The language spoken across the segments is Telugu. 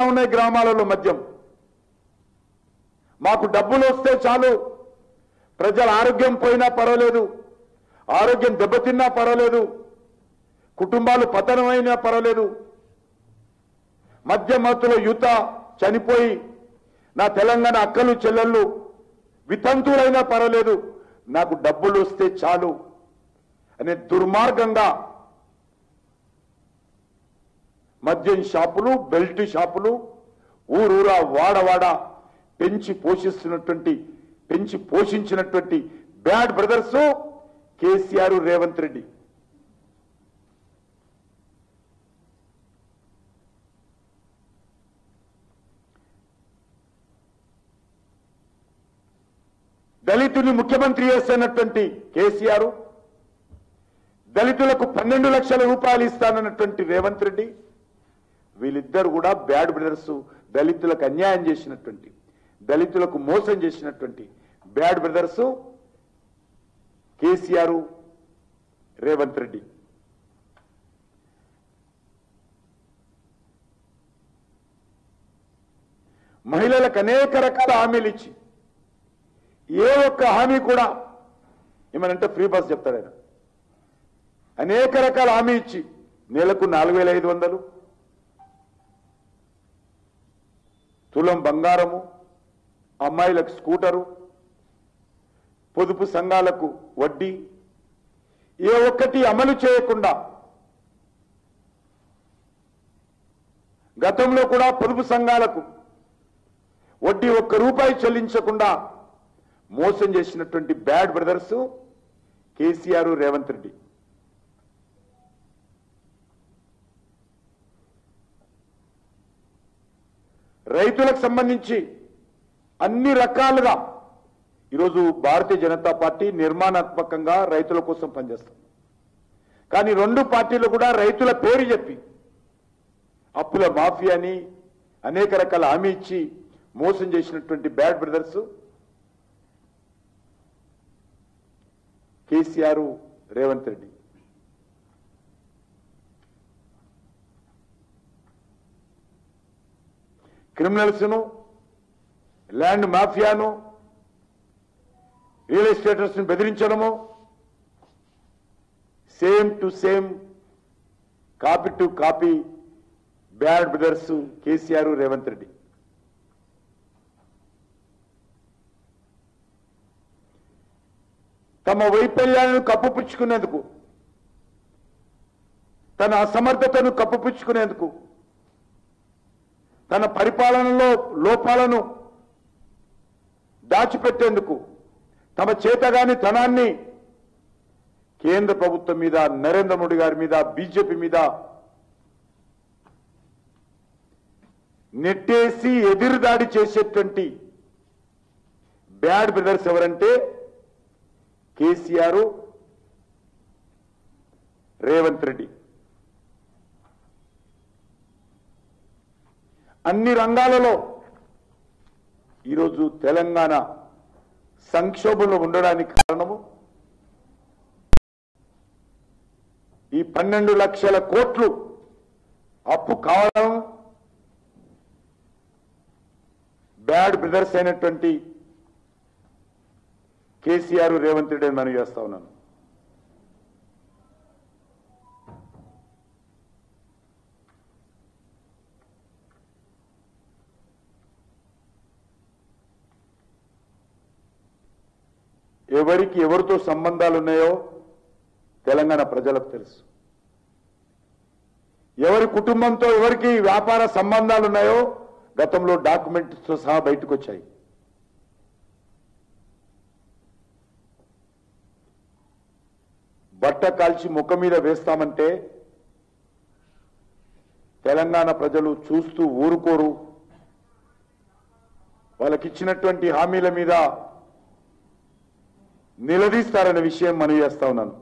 ఉన్నాయి గ్రామాలలో మద్యం. మాకు డబ్బులు వస్తే చాలు, ప్రజల ఆరోగ్యం పోయినా పర్వాలేదు, ఆరోగ్యం దెబ్బతిన్నా పర్వాలేదు, కుటుంబాలు పతనమైనా పర్వాలేదు, మద్య మత్తులో యుత చనిపోయి నా తెలంగాణ అక్కలు చెల్లెళ్ళు వితంతువులైనా పర్వాలేదు, నాకు డబ్బులు వస్తే చాలు అనే దుర్మార్గంగా మద్యం షాపులు, బెల్ట్ షాపులు ఊరూరా వాడవాడ పెంచి పోషించినటువంటి బ్యాడ్ బ్రదర్స్ కేసీఆర్, రేవంత్ రెడ్డి. దళితుని ముఖ్యమంత్రి చేస్తున్నటువంటి కేసీఆర్, దళితులకు 12 లక్షల రూపాయలు ఇస్తానన్నటువంటి రేవంత్ రెడ్డి, వీళ్ళిద్దరు కూడా బ్యాడ్ బ్రదర్స్. దళితులకు అన్యాయం చేసినటువంటి, దళితులకు మోసం చేసినటువంటి బ్యాడ్ బ్రదర్స్ కేసీఆర్, రేవంత్ రెడ్డి. మహిళలకు అనేక రకాల హామీలు ఇచ్చి ఏ ఒక్క హామీ కూడా ఏమనంటే ఫ్రీ బస్ చెప్తాడు ఆయన. అనేక రకాల హామీ ఇచ్చి నెలకు 4,500, తులం బంగారము, అమ్మాయిలకు స్కూటరు, పొదుపు సంఘాలకు వడ్డీ, ఏ ఒక్కటి అమలు చేయకుండా గతంలో కూడా పొదుపు సంఘాలకు వడ్డీ 1 రూపాయి చెల్లించకుండా మోసం చేసినటువంటి బ్యాడ్ బ్రదర్స్ కేసీఆర్, రేవంత్ రెడ్డి. రైతులకు సంబంధించి అన్ని రకాలుగా ఈరోజు భారతీయ జనతా పార్టీ నిర్మాణాత్మకంగా రైతుల కోసం పనిచేస్తాం. కానీ 2 పార్టీలు కూడా రైతుల పేరు చెప్పి అప్పుల మాఫియాని అనేక రకాల హామీ ఇచ్చి మోసం చేసినటువంటి బ్యాడ్ బ్రదర్స్ కేసీఆర్, రేవంత్ రెడ్డి. క్రిమినల్స్ను, ల్యాండ్ మాఫియాను, రియల్ ఎస్టేటర్స్ను బెదిరించడము, same to same, copy to copy bad brothers KCR, Revanth Reddy. తమ వైఫల్యాలను కప్పుపుచ్చుకునేందుకు, తన అసమర్థతను కప్పుపుచ్చుకునేందుకు, తన పరిపాలనలో లోపాలను దాచిపెట్టేందుకు తమ చేతగాని తనాన్ని కేంద్ర ప్రభుత్వం మీద, నరేంద్ర మోడీ గారి మీద, బీజేపీ మీద నెట్టేసి ఎదురుదాడి చేసేటువంటి బ్యాడ్ బ్రదర్స్ ఎవరంటే కేసీఆర్, రేవంత్ రెడ్డి. అన్ని రంగాలలో ఈరోజు తెలంగాణ సంక్షోభంలో ఉండడానికి కారణము ఈ 12 లక్షల కోట్లు అప్పు కావడం బ్యాడ్ బ్రదర్స్ అయినటువంటి కేసీఆర్, రేవంత్ రెడ్డి అని మనం చేస్తా ఉన్నాను. ఎవరికి ఎవరితో సంబంధాలు ఉన్నాయో తెలంగాణ ప్రజలకు తెలుసు. ఎవరి కుటుంబంతో ఎవరికి వ్యాపార సంబంధాలు ఉన్నాయో గతంలో డాక్యుమెంట్స్తో సహా బయటకు వచ్చాయి. బట్ట కాల్చి ముఖం మీద వేస్తామంటే తెలంగాణ ప్రజలు చూస్తూ ఊరుకోరు. వాళ్ళకిచ్చినటువంటి హామీల మీద నిలదీస్తారనే విషయం మనం చేస్తా ఉన్నాను.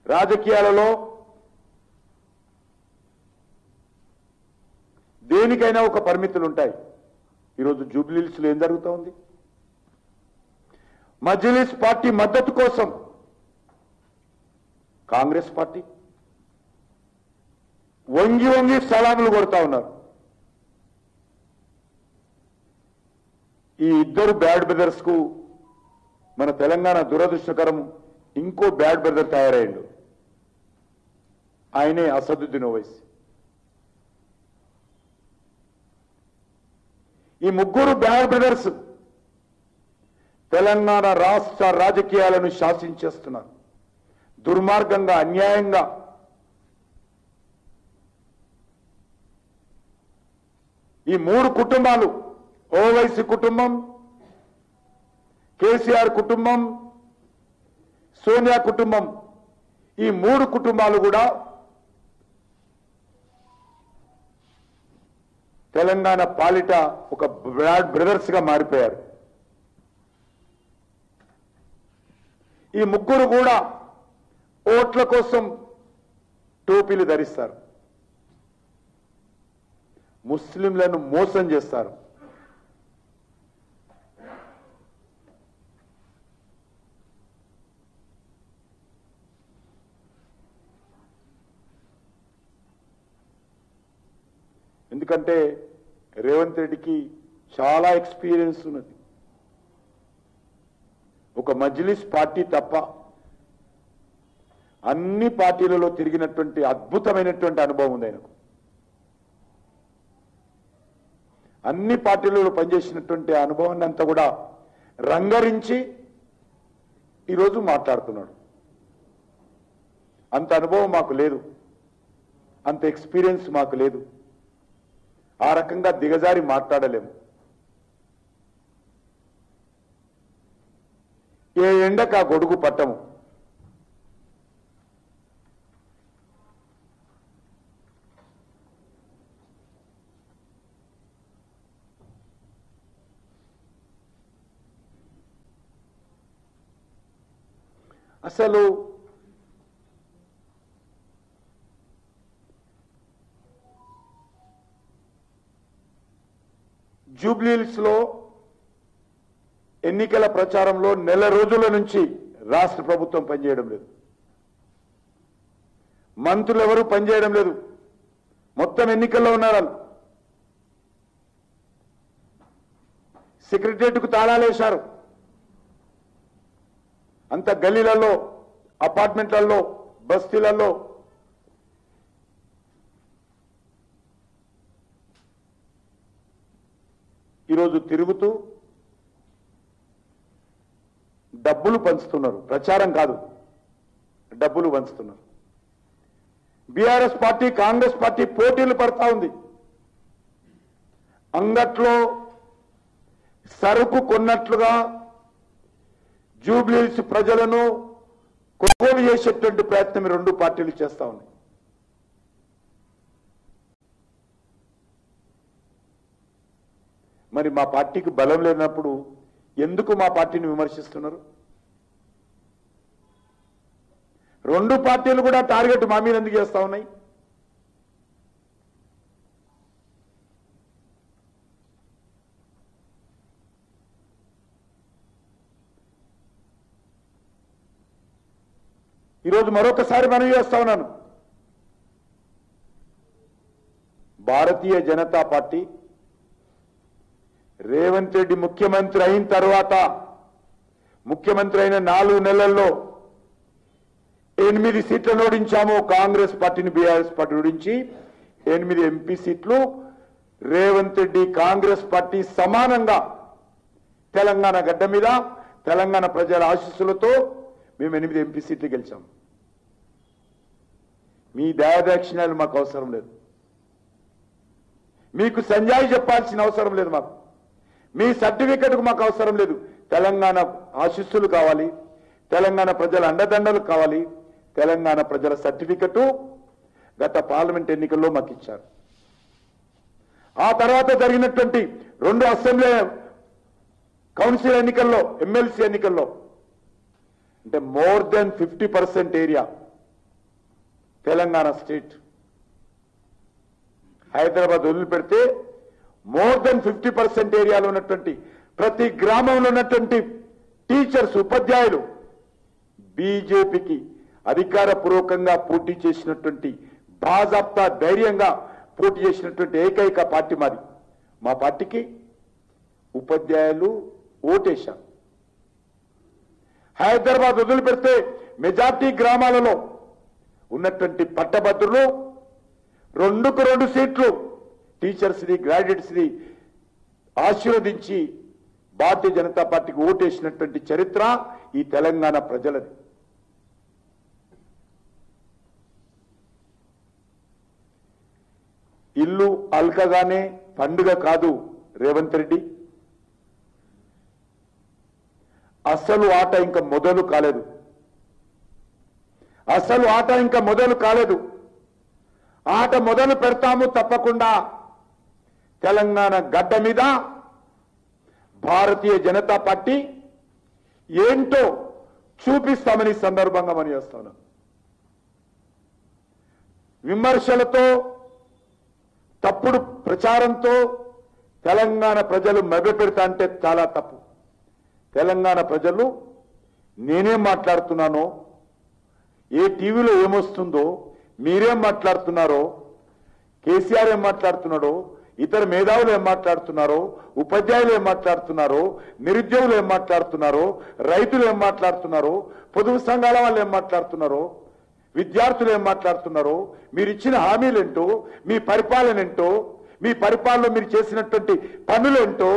రాజకీయాలలో దేనికైనా ఒక పరిమితులు ఉంటాయి. ఈరోజు జూబ్లీహిల్స్లో ఏం జరుగుతూ ఉంది? మజ్లిస్ పార్టీ మద్దతు కోసం కాంగ్రెస్ పార్టీ వంగి వంగి సలాములు కొడతా ఉన్నారు. ఈ ఇద్దరు బ్యాడ్ బ్రదర్స్ కు మన తెలంగాణ దురదృష్టకరం ఇంకో బ్యాడ్ బ్రదర్ తయారయ్యాడు. ఆయనే అసదుద్దీన్ ఓవైసీ. ఈ ముగ్గురు బ్యాడ్ బ్రదర్స్ తెలంగాణ రాష్ట్ర రాజకీయాలను శాసించేస్తున్నారు. దుర్మార్గంగా, అన్యాయంగా. ఈ మూడు కుటుంబాలు, ఓవైసీ కుటుంబం, కేసీఆర్ కుటుంబం, సోనియా కుటుంబం, ఈ మూడు కుటుంబాలు కూడా తెలంగాణ పాలిట ఒక బ్రాడ్ బ్రదర్స్ గా మారిపోయారు. ఈ ముగ్గురు కూడా ఓట్ల కోసం టోపీలు ధరిస్తారు, ముస్లింలను మోసం చేస్తారు. ఎందుకంటే రేవంత్ రెడ్డికి చాలా ఎక్స్పీరియన్స్ ఉన్నది. ఒక మజ్లిస్ పార్టీ తప్ప అన్ని పార్టీలలో తిరిగినటువంటి అద్భుతమైనటువంటి అనుభవం ఉంది ఆయనకు. అన్ని పార్టీలలో పనిచేసినటువంటి అనుభవాన్ని అంతా కూడా రంగరించి ఈరోజు మాట్లాడుతున్నాడు. అంత అనుభవం మాకు లేదు, అంత ఎక్స్పీరియన్స్ మాకు లేదు. ఆ రకంగా దిగజారి మాట్లాడలేము. ఏ ఎండకు ఆ గొడుగు పట్టము. అసలు జూబ్లీహిల్స్ లో ఎన్నికల ప్రచారంలో నెల రోజుల నుంచి రాష్ట్ర ప్రభుత్వం పనిచేయడం లేదు, మంత్రులు ఎవరు పనిచేయడం లేదు, మొత్తం ఎన్నికల్లో ఉన్నారు. సెక్రటరియట్కు తాళాలేశారు. అంత గల్లీలలో, అపార్ట్మెంట్లలో, బస్తీలలో ఈరోజు తిరుగుతూ డబ్బులు పంచుతున్నారు. ప్రచారం కాదు, డబ్బులు పంచుతున్నారు. బీఆర్ఎస్ పార్టీ, కాంగ్రెస్ పార్టీ పోటీలు పడతా ఉంది. అంగట్లో సరుకు కొన్నట్లుగా జూబ్లీహిల్స్ ప్రజలను కొనుగోలు చేసేటువంటి ప్రయత్నం రెండు పార్టీలు చేస్తా ఉన్నాయి. మరి మా పార్టీకి బలం లేనప్పుడు ఎందుకు మా పార్టీని విమర్శిస్తున్నారు? రెండు పార్టీలు కూడా టార్గెట్ మా మీద ఎందుకు చేస్తా ఉన్నాయి? ఈరోజు మరొకసారి మనవి చేస్తా ఉన్నాను. భారతీయ జనతా పార్టీ రేవంత్ రెడ్డి ముఖ్యమంత్రి అయిన తర్వాత, ముఖ్యమంత్రి అయిన 4 నెలల్లో 8 సీట్లను ఓడించాము. కాంగ్రెస్ పార్టీని బీఆర్ఎస్ పార్టీ ఓడించి 8 ఎంపీ సీట్లు రేవంత్ రెడ్డి కాంగ్రెస్ పార్టీ సమానంగా తెలంగాణ గడ్డ మీద తెలంగాణ ప్రజల ఆశీస్సులతో మేము 8 ఎంపీ సీట్లు గెలిచాం. మీ దయాదాక్షిణ్యాలు మాకు అవసరం లేదు, మీకు సంజాయి చెప్పాల్సిన అవసరం లేదు, మాకు మీ సర్టిఫికెట్కు మాకు అవసరం లేదు. తెలంగాణ ఆశీస్సులు కావాలి, తెలంగాణ ప్రజల అండదండలు కావాలి. తెలంగాణ ప్రజల సర్టిఫికెట్ గత పార్లమెంట్ ఎన్నికల్లో మాకు ఇచ్చారు. ఆ తర్వాత జరిగినటువంటి 2 అసెంబ్లీ కౌన్సిల్ ఎన్నికల్లో, ఎమ్మెల్సీ ఎన్నికల్లో అంటే more than 50% area Telangana state, Hyderabad వదిలిపెడితే మోర్ దెన్ 50% ఏరియాలో ఉన్నటువంటి ప్రతి గ్రామంలో ఉన్నటువంటి టీచర్స్, ఉపాధ్యాయులు బీజేపీకి అధికారపూర్వకంగా పోటీ చేసినటువంటి బాజాప్తా ధైర్యంగా పోటీ చేసినటువంటి ఏకైక పార్టీ మాది. మా పార్టీకి ఉపాధ్యాయులు ఓటేశారు. హైదరాబాద్ వదిలిపెడితే మెజార్టీ గ్రామాలలో ఉన్నటువంటి పట్టభద్రులు 2కు 2 సీట్లు టీచర్స్ని గ్రాడ్యుయేట్స్ని ఆశీర్వదించి భారతీయ జనతా పార్టీకి ఓటేసినటువంటి చరిత్ర ఈ తెలంగాణ ప్రజలది. ఇల్లు అల్కగానే పండుగ కాదు రేవంత్ రెడ్డి. అసలు ఆట ఇంకా మొదలు కాలేదు. అసలు ఆట ఇంకా మొదలు కాలేదు. ఆట మొదలు పెడతాము తప్పకుండా. తెలంగాణ గడ్డ మీద భారతీయ జనతా పార్టీ ఏంటో చూపిస్తామని సందర్భంగా మనం చేస్తాను. విమర్శలతో తప్పుడు ప్రచారంతో తెలంగాణ ప్రజలు మభ్యపెడతా అంటే చాలా తప్పు. తెలంగాణ ప్రజలు నేనేం మాట్లాడుతున్నానో, ఏ టీవీలో ఏమొస్తుందో, మీరేం మాట్లాడుతున్నారో, కేసీఆర్ ఏం మాట్లాడుతున్నాడో, ఇతర మేధావులు ఏం మాట్లాడుతున్నారో, ఉపాధ్యాయులు ఏం మాట్లాడుతున్నారో, నిరుద్యోగులు ఏం మాట్లాడుతున్నారో, రైతులు ఏం మాట్లాడుతున్నారో, పొదుపు సంఘాల వాళ్ళు ఏం మాట్లాడుతున్నారో, విద్యార్థులు ఏం మాట్లాడుతున్నారో, మీరు ఇచ్చిన హామీలేంటో, మీ పరిపాలన ఏంటో, మీ పరిపాలనలో మీరు చేసినటువంటి పనులేంటో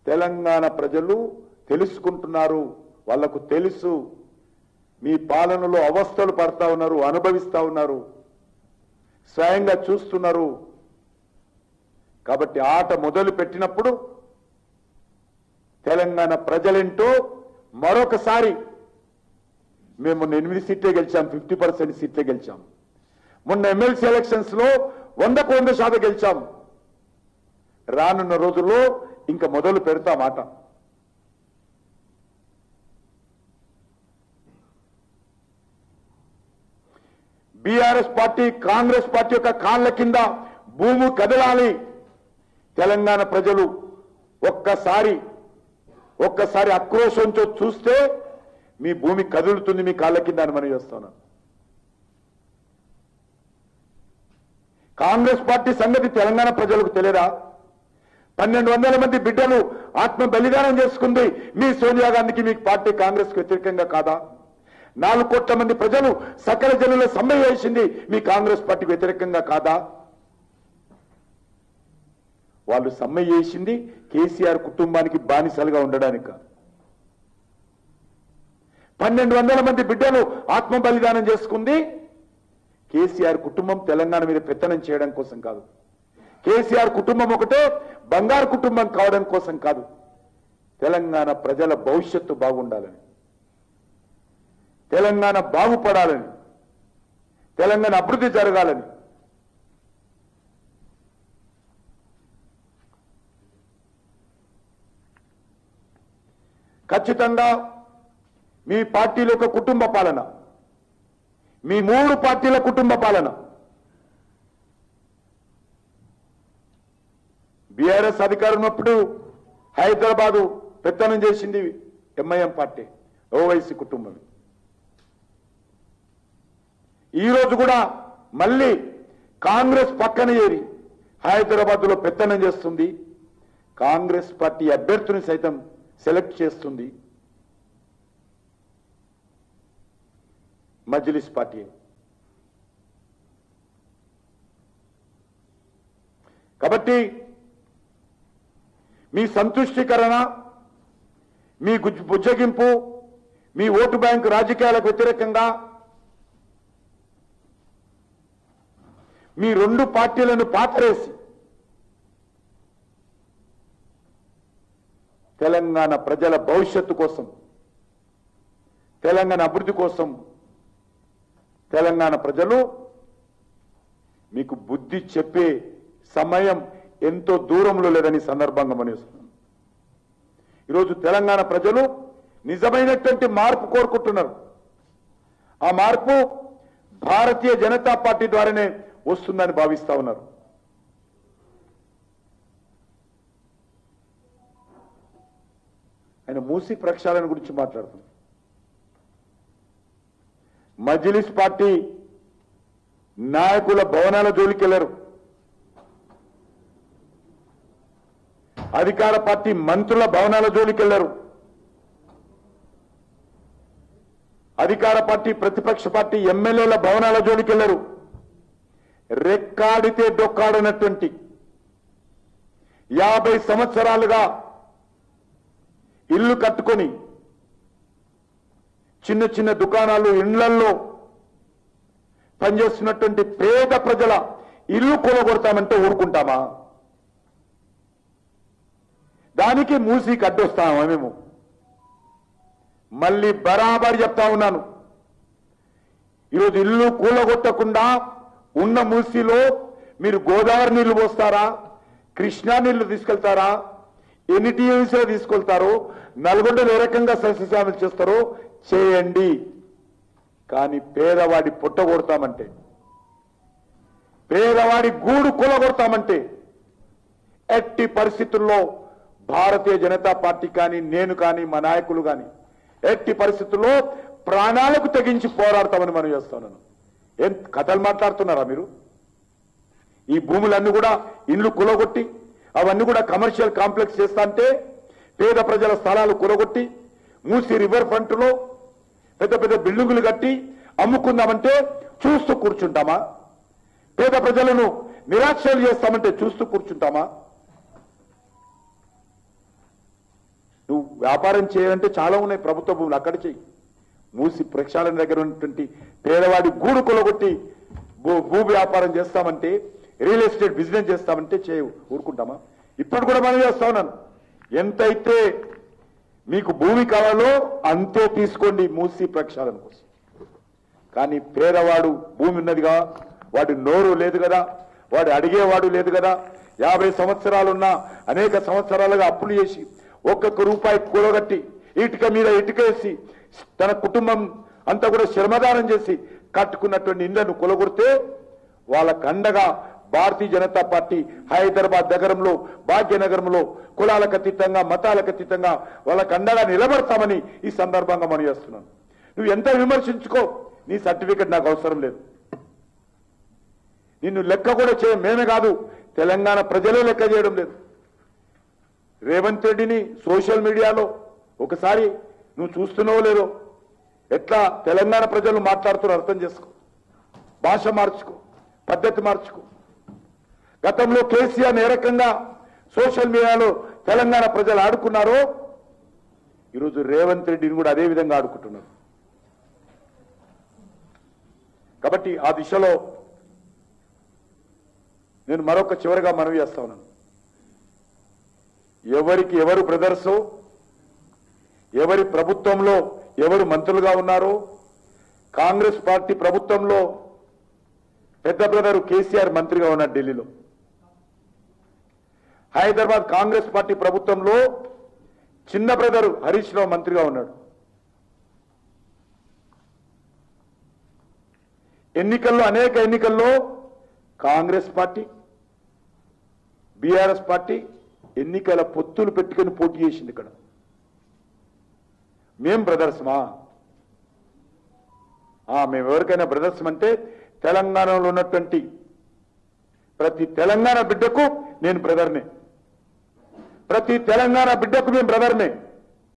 తెలంగాణ ప్రజలు తెలుసుకుంటున్నారు. వాళ్లకు తెలుసు మీ పాలనలో అవస్థలు పడతా ఉన్నారు, అనుభవిస్తా ఉన్నారు, స్వయంగా చూస్తున్నారు. కాబట్టి ఆట మొదలు పెట్టినప్పుడు తెలంగాణ ప్రజలేంటో మరొకసారి. మేము 8 సీట్లే గెలిచాం, 50% సీట్లే గెలిచాం. మొన్న ఎమ్మెల్సీ ఎలక్షన్స్ లో 100కు 100% గెలిచాం. రానున్న రోజుల్లో ఇంకా మొదలు పెడతాం ఆట. బీఆర్ఎస్ పార్టీ కాంగ్రెస్ పార్టీ యొక్క కాళ్ల కింద భూమి కదలాలి. తెలంగాణ ప్రజలు ఒక్కసారి ఆక్రోశంతో చూస్తే మీ భూమి కదులుతుంది మీ కాళ్ళ కింద అని మనం చేస్తున్నాం. కాంగ్రెస్ పార్టీ సంగతి తెలంగాణ ప్రజలకు తెలియదా? 1200 మంది బిడ్డలు ఆత్మ బలిదానం చేసుకుంది మీ సోనియా గాంధీకి, మీ పార్టీ కాంగ్రెస్ కు వ్యతిరేకంగా కాదా? 4 కోట్ల మంది ప్రజలు సకల జనుల సమ్మె చేసింది మీ కాంగ్రెస్ పార్టీకి వ్యతిరేకంగా కాదా? వాళ్ళు సమ్మె చేసింది కేసీఆర్ కుటుంబానికి బానిసలుగా ఉండడానికి కాదు. 1200 మంది బిడ్డలు ఆత్మ బలిదానం చేసుకుంది కేసీఆర్ కుటుంబం తెలంగాణ మీద పెత్తనం చేయడం కోసం కాదు. కేసీఆర్ కుటుంబం ఒకటే బంగారు కుటుంబం కావడం కోసం కాదు. తెలంగాణ ప్రజల భవిష్యత్తు బాగుండాలని, తెలంగాణ బాగుపడాలని, తెలంగాణ అభివృద్ధి జరగాలని. ఖచ్చితంగా మీ పార్టీల యొక్క కుటుంబ పాలన, మీ 3 పార్టీల కుటుంబ పాలన. బీఆర్ఎస్ అధికారం ఉన్నప్పుడు హైదరాబాదు పెత్తనం చేసింది ఎంఐఎం పార్టీ, ఓవైసీ కుటుంబం. ఈరోజు కూడా మళ్ళీ కాంగ్రెస్ పక్కన చేరి హైదరాబాద్లో పెత్తనం చేస్తుంది. కాంగ్రెస్ పార్టీ అభ్యర్థిని సైతం సెలెక్ట్ చేస్తుంది మజ్లిస్ పార్టీ. కాబట్టి మీ సంతుష్టీకరణ, మీ బుజ్జగింపు, మీ ఓటు బ్యాంకు రాజకీయాలకు వ్యతిరేకంగా మీ 2 పార్టీలను పాతరేసి తెలంగాణ ప్రజల భవిష్యత్తు కోసం, తెలంగాణ అభివృద్ధి కోసం తెలంగాణ ప్రజలు మీకు బుద్ధి చెప్పే సమయం ఎంతో దూరంలో లేదని సందర్భంగా మనవిస్తున్నాం. ఈరోజు తెలంగాణ ప్రజలు నిజమైనటువంటి మార్పు కోరుకుంటున్నారు. ఆ మార్పు భారతీయ జనతా పార్టీ ద్వారానే వస్తుందని భావిస్తా ఉన్నారు. ఆయన మూసి ప్రక్షాళన గురించి మాట్లాడుతున్నారు. మజ్లిస్ పార్టీ నాయకుల భవనాల జోలికి వెళ్లరు, అధికార పార్టీ మంత్రుల భవనాల జోలికి వెళ్లరు, అధికార పార్టీ ప్రతిపక్ష పార్టీ ఎమ్మెల్యేల భవనాల జోలికి వెళ్లరు. రెక్కాడితే డొక్కాడనటువంటి 50 సంవత్సరాలుగా ఇల్లు కట్టుకొని చిన్న చిన్న దుకాణాలు ఇండ్లల్లో పనిచేస్తున్నటువంటి పేద ప్రజల ఇల్లు కూలగొడతామంటే ఊరుకుంటామా? దానికి మూసీకి అడ్డొస్తామా మేము? మళ్ళీ బరాబర్ చెప్తా ఉన్నాను, ఈరోజు ఇల్లు కూలగొట్టకుండా ఉన్న మూసీలో మీరు గోదావరి నీళ్లు పోస్తారా, కృష్ణా నీళ్లు తీసుకెళ్తారా, ఎన్ని టీఎంసీలో తీసుకెళ్తారో, నల్గొండలో ఏ రకంగా సస్యశ్యామలు చేస్తారో చేయండి. కానీ పేదవాడి పుట్ట కొడతామంటే, పేదవాడి గూడు కూలగొడతామంటే ఎట్టి పరిస్థితుల్లో భారతీయ జనతా పార్టీ కానీ, నేను కానీ, మా నాయకులు కానీ ఎట్టి పరిస్థితుల్లో ప్రాణాలకు తెగించి పోరాడతామని మనం చేస్తున్నాను. ఏం కథలు మాట్లాడుతున్నారా మీరు? ఈ భూములన్నీ కూడా ఇండ్లు కూలగొట్టి అవన్నీ కూడా కమర్షియల్ కాంప్లెక్స్ చేస్తా అంటే, పేద ప్రజల స్థలాలు కూలగొట్టి మూసీ రివర్ ఫ్రంట్ లో పెద్ద పెద్ద బిల్డింగులు కట్టి అమ్ముకుందామంటే చూస్తూ కూర్చుంటామా? పేద ప్రజలను నిరాశలు చేస్తామంటే చూస్తూ కూర్చుంటామా? నువ్వు వ్యాపారం చేయాలంటే చాలా ఉన్నాయి ప్రభుత్వ భూములు, అక్కడ చెయ్యి. మూసి ప్రక్షాళన దగ్గర ఉన్నటువంటి పేదవాడి గూడు కొలగొట్టి భూ వ్యాపారం చేస్తామంటే, రియల్ ఎస్టేట్ బిజినెస్ చేస్తామంటే చేయవు, ఊరుకుంటామా? ఇప్పుడు కూడా మనం చేస్తా ఉన్నాను, ఎంతైతే మీకు భూమి కావాలో అంతే తీసుకోండి మూసి ప్రక్షాళన కోసం. కానీ పేదవాడు భూమి ఉన్నదిగా, వాడి నోరు లేదు కదా, వాడు అడిగేవాడు లేదు కదా. 50 సంవత్సరాలున్నా అనేక సంవత్సరాలుగా అప్పులు చేసి ఒక్కొక్క రూపాయి కూడగట్టి ఇటుక మీద ఇటుక వేసి తన కుటుంబం అంతా కూడా శ్రమదానం చేసి కట్టుకున్నటువంటి ఇండ్లను కొలగొడితే వాళ్ళకు అండగా భారతీయ జనతా పార్టీ హైదరాబాద్ నగరంలో, భాగ్యనగరంలో కులాలకు అతీతంగా, మతాలకు అతీతంగా వాళ్ళకు అండగా నిలబడతామని ఈ సందర్భంగా మనం చేస్తున్నాను. నువ్వు ఎంత విమర్శించుకో, నీ సర్టిఫికెట్ నాకు అవసరం లేదు. నిన్ను లెక్క కూడా మేమే కాదు, తెలంగాణ ప్రజలే లెక్క చేయడం లేదు. రేవంత్ రెడ్డిని సోషల్ మీడియాలో ఒకసారి నువ్వు చూస్తున్నావో లేదో, ఎట్లా తెలంగాణ ప్రజలు మాట్లాడుతున్నారు అర్థం చేసుకో. భాష మార్చుకో, పద్ధతి మార్చుకో. గతంలో కేసీఆర్ ఏ రకంగా సోషల్ మీడియాలో తెలంగాణ ప్రజలు ఆడుకున్నారో ఈరోజు రేవంత్ రెడ్డిని కూడా అదే విధంగా ఆడుకుంటున్నారు. కాబట్టి ఆ దిశలో నేను మరొక చివరిగా మనవి చేస్తా ఉన్నాను, ఎవరికి ఎవరు బ్రదర్సో, ఎవరి ప్రభుత్వంలో ఎవరు మంత్రులుగా ఉన్నారో, కాంగ్రెస్ పార్టీ ప్రభుత్వంలో పెద్ద బ్రదరు కేసీఆర్ మంత్రిగా ఉన్నాడు ఢిల్లీలో, హైదరాబాద్ కాంగ్రెస్ పార్టీ ప్రభుత్వంలో చిన్న బ్రదరు హరీష్ రావు మంత్రిగా ఉన్నాడు. ఎన్నికల్లో అనేక ఎన్నికల్లో కాంగ్రెస్ పార్టీ, బీఆర్ఎస్ పార్టీ ఎన్నికల పొత్తులు పెట్టుకుని పోటీ చేసింది. ఇక్కడ మేం బ్రదర్స్మా? మేము ఎవరికైనా బ్రదర్స్ అంటే తెలంగాణలో ఉన్నటువంటి ప్రతి తెలంగాణ బిడ్డకు నేను బ్రదర్నే, ప్రతి తెలంగాణ బిడ్డకు మేము బ్రదర్నే.